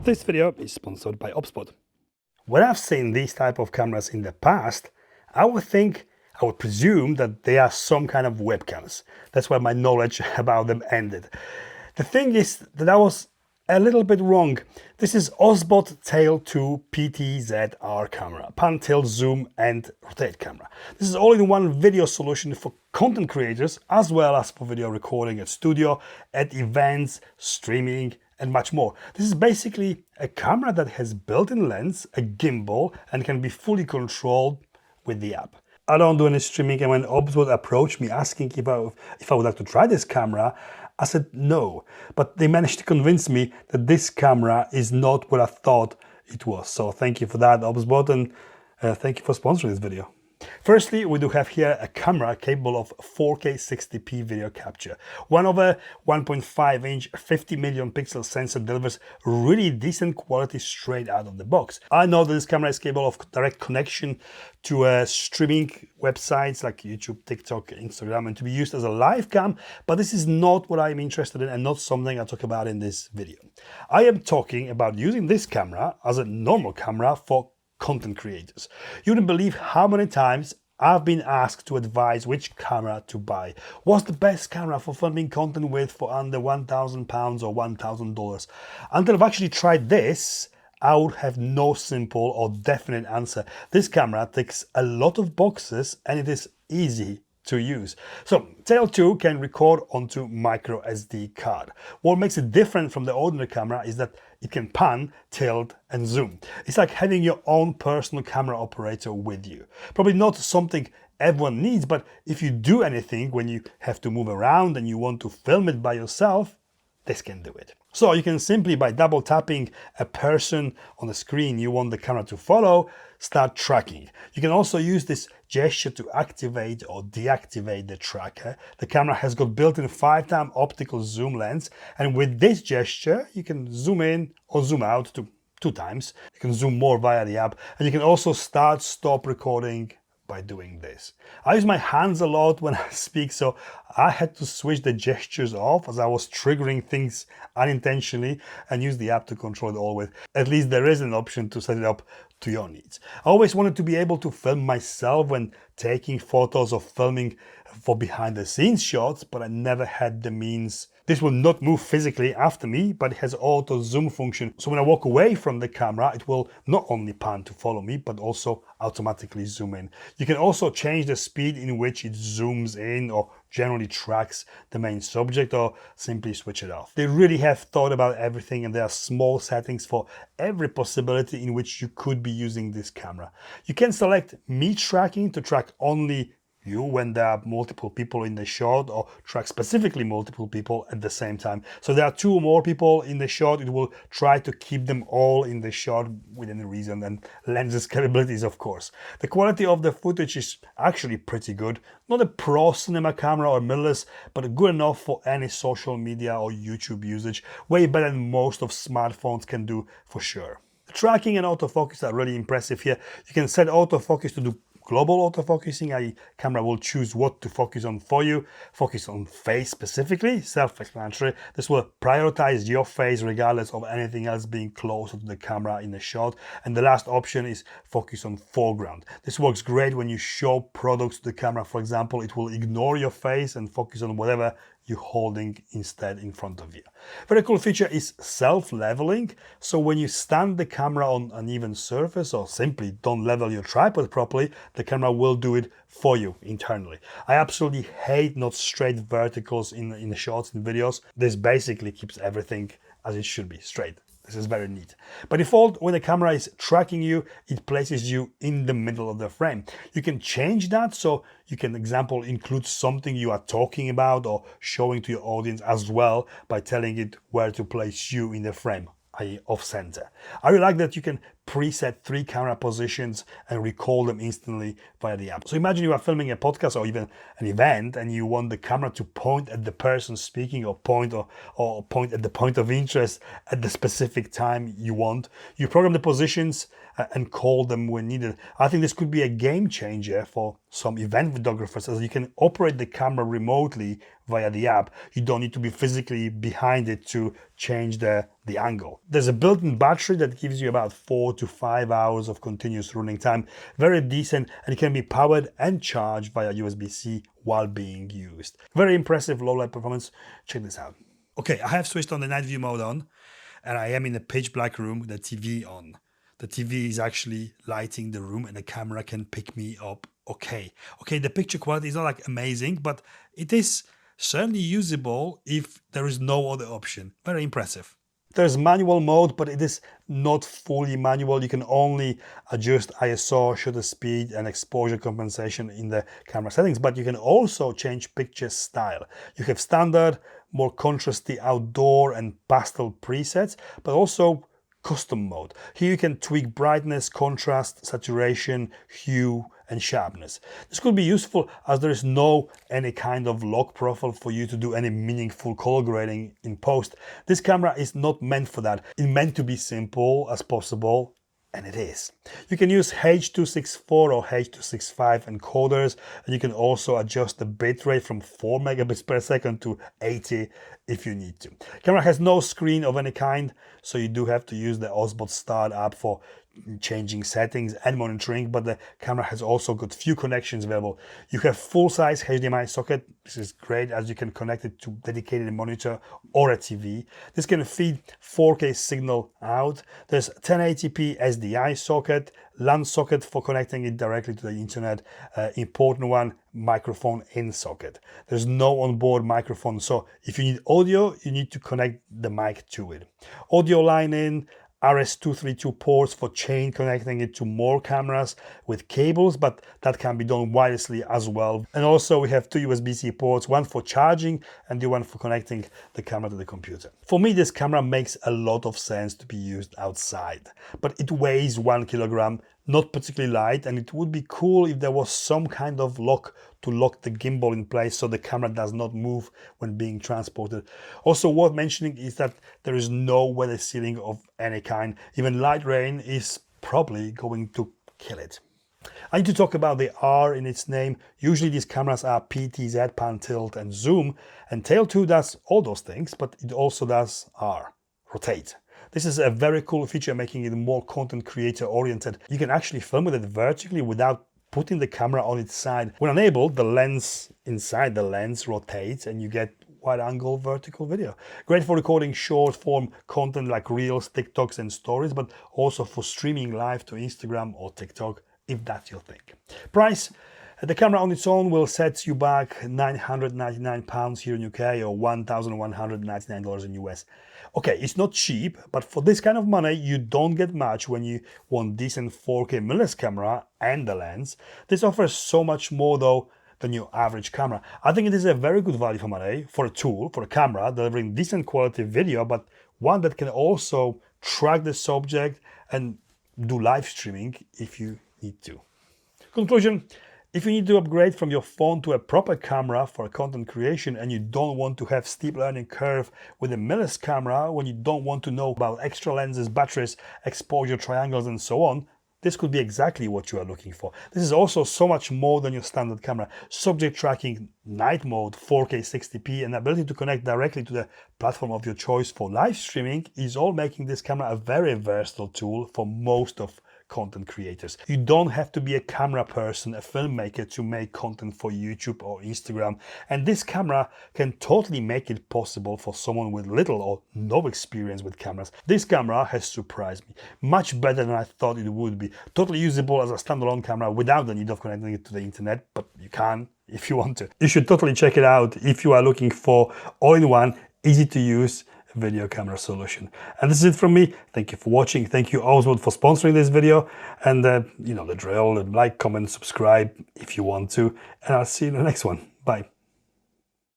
This video is sponsored by OBSBOT. When I've seen these type of cameras in the past, I would presume that they are some kind of webcams. That's where my knowledge about them ended. The thing is that I was a little bit wrong. This is OBSBOT Tail 2 PTZR camera, pan, tilt, zoom and rotate camera. This is all-in-one video solution for content creators as well as for video recording at studio, at events, streaming and much more. This is basically a camera that has built-in lens, a gimbal and can be fully controlled with the app. I don't do any streaming, and when OBSBOT approached me asking if I would like to try this camera, I said no, but they managed to convince me that this camera is not what I thought it was. So thank you for that, OBSBOT, and thank you for sponsoring this video. Firstly, we do have here a camera capable of 4K 60p video capture. One of a 1.5-inch 50 million pixel sensor delivers really decent quality straight out of the box. I know that this camera is capable of direct connection to streaming websites like YouTube, TikTok, Instagram, and to be used as a live cam, but this is not what I'm interested in and not something I talk about in this video. I am talking about using this camera as a normal camera for content creators. You wouldn't believe how many times I've been asked to advise which camera to buy. What's the best camera for filming content with for under £1,000 or $1,000? Until I've actually tried this, I would have no simple or definite answer. This camera ticks a lot of boxes and it is easy to use. So Tail 2 can record onto micro SD card. What makes it different from the ordinary camera is that it can pan, tilt and zoom. It's like having your own personal camera operator with you. Probably not something everyone needs, but if you do anything when you have to move around and you want to film it by yourself, this can do it. So you can simply, by double tapping a person on the screen you want the camera to follow, start tracking. You can also use this gesture to activate or deactivate the tracker. The camera has got built-in 5x optical zoom lens, and with this gesture you can zoom in or zoom out to 2x. You can zoom more via the app, and you can also stop recording by doing this. I use my hands a lot when I speak, so I had to switch the gestures off as I was triggering things unintentionally and use the app to control it all with. At least there is an option to set it up to your needs. I always wanted to be able to film myself when taking photos or filming for behind the scenes shots, but I never had the means. This will not move physically after me, but it has auto zoom function. So when I walk away from the camera, it will not only pan to follow me, but also automatically zoom in. You can also change the speed in which it zooms in or generally tracks the main subject, or simply switch it off. They really have thought about everything, and there are small settings for every possibility in which you could be using this camera. You can select me tracking to track only you when there are multiple people in the shot, or track specifically multiple people at the same time. So there are 2 or more people in the shot, it will try to keep them all in the shot within reason, and lenses capabilities of course. The quality of the footage is actually pretty good. Not a pro cinema camera or mirrorless, but good enough for any social media or YouTube usage. Way better than most of smartphones can do for sure. The tracking and autofocus are really impressive here. You can set autofocus to do global autofocusing, i.e. camera will choose what to focus on for you. Focus on face specifically, self-explanatory. This will prioritize your face regardless of anything else being closer to the camera in the shot. And the last option is focus on foreground. This works great when you show products to the camera. For example, it will ignore your face and focus on whatever you're holding instead in front of you. Very cool feature is self-leveling. So when you stand the camera on an uneven surface or simply don't level your tripod properly, the camera will do it for you internally. I absolutely hate not straight verticals in the shots and videos. This basically keeps everything as it should be, straight. This is very neat. By default, when the camera is tracking you, it places you in the middle of the frame. You can change that, so you can, example, include something you are talking about or showing to your audience as well by telling it where to place you in the frame, i.e. off center. I really like that you can preset 3 camera positions and recall them instantly via the app. So imagine you are filming a podcast or even an event and you want the camera to point at the person speaking, or point at the point of interest at the specific time you want. You program the positions and call them when needed. I think this could be a game changer for some event videographers, as you can operate the camera remotely via the app. You don't need to be physically behind it to change the angle. There's a built-in battery that gives you about 4 to 5 hours of continuous running time. Very decent, and it can be powered and charged via USB-C while being used. Very impressive low light performance. Check this out. Okay, I have switched on the night view mode on, and I am in a pitch black room with the TV on. The TV is actually lighting the room and the camera can pick me up okay. Okay, the picture quality is not like amazing, but it is certainly usable if there is no other option. Very impressive. There's manual mode, but it is not fully manual. You can only adjust ISO, shutter speed and exposure compensation in the camera settings, but you can also change picture style. You have standard, more contrasty outdoor and pastel presets, but also custom mode. Here you can tweak brightness, contrast, saturation, hue and sharpness. This could be useful as there is no any kind of log profile for you to do any meaningful color grading in post. This camera is not meant for that. It's meant to be simple as possible, and it is. You can use H.264 or H.265 encoders, and you can also adjust the bitrate from 4 megabits per second to 80 if you need to. Camera has no screen of any kind, so you do have to use the OBSBOT Start app for changing settings and monitoring, but the camera has also got few connections available. You have full-size HDMI socket. This is great as you can connect it to dedicated monitor or a TV. This can feed 4K signal out. There's 1080p SDI socket, LAN socket for connecting it directly to the internet, important one, microphone in socket. There's no onboard microphone, so if you need audio, you need to connect the mic to it. Audio line in, RS-232 ports for chain connecting it to more cameras with cables, but that can be done wirelessly as well. And also we have 2 USB-C ports, one for charging and the one for connecting the camera to the computer. For me, this camera makes a lot of sense to be used outside, but it weighs 1 kilogram, not particularly light, and it would be cool if there was some kind of lock to lock the gimbal in place so the camera does not move when being transported. Also worth mentioning is that there is no weather sealing of any kind. Even light rain is probably going to kill it. I need to talk about the R in its name. Usually these cameras are PTZ, pan, tilt and zoom, and Tail 2 does all those things, but it also does R, rotate. This is a very cool feature, making it more content creator oriented. You can actually film with it vertically without putting the camera on its side. When enabled, the lens inside the lens rotates and you get wide angle vertical video. Great for recording short form content like Reels, TikToks and stories, but also for streaming live to Instagram or TikTok if that's your thing. Price. The camera on its own will set you back £999 here in UK or $1,199 in US. Okay, it's not cheap, but for this kind of money, you don't get much when you want decent 4K mirrorless camera and the lens. This offers so much more though than your average camera. I think it is a very good value for money for a tool, for a camera, delivering decent quality video, but one that can also track the subject and do live streaming if you need to. Conclusion. If you need to upgrade from your phone to a proper camera for content creation and you don't want to have steep learning curve with a mirrorless camera, when you don't want to know about extra lenses, batteries, exposure triangles and so on, this could be exactly what you are looking for. This is also so much more than your standard camera. Subject tracking, night mode, 4K 60p and ability to connect directly to the platform of your choice for live streaming is all making this camera a very versatile tool for most of content creators. You don't have to be a camera person, a filmmaker to make content for YouTube or Instagram, and this camera can totally make it possible for someone with little or no experience with cameras. This camera has surprised me, much better than I thought it would be. Totally usable as a standalone camera without the need of connecting it to the internet, but you can if you want to. You should totally check it out if you are looking for all-in-one, easy to use video camera solution. And this is it from me. Thank you for watching. Thank you OBSBOT for sponsoring this video, and you know the drill, like, comment, subscribe if you want to, and I'll see you in the next one. Bye.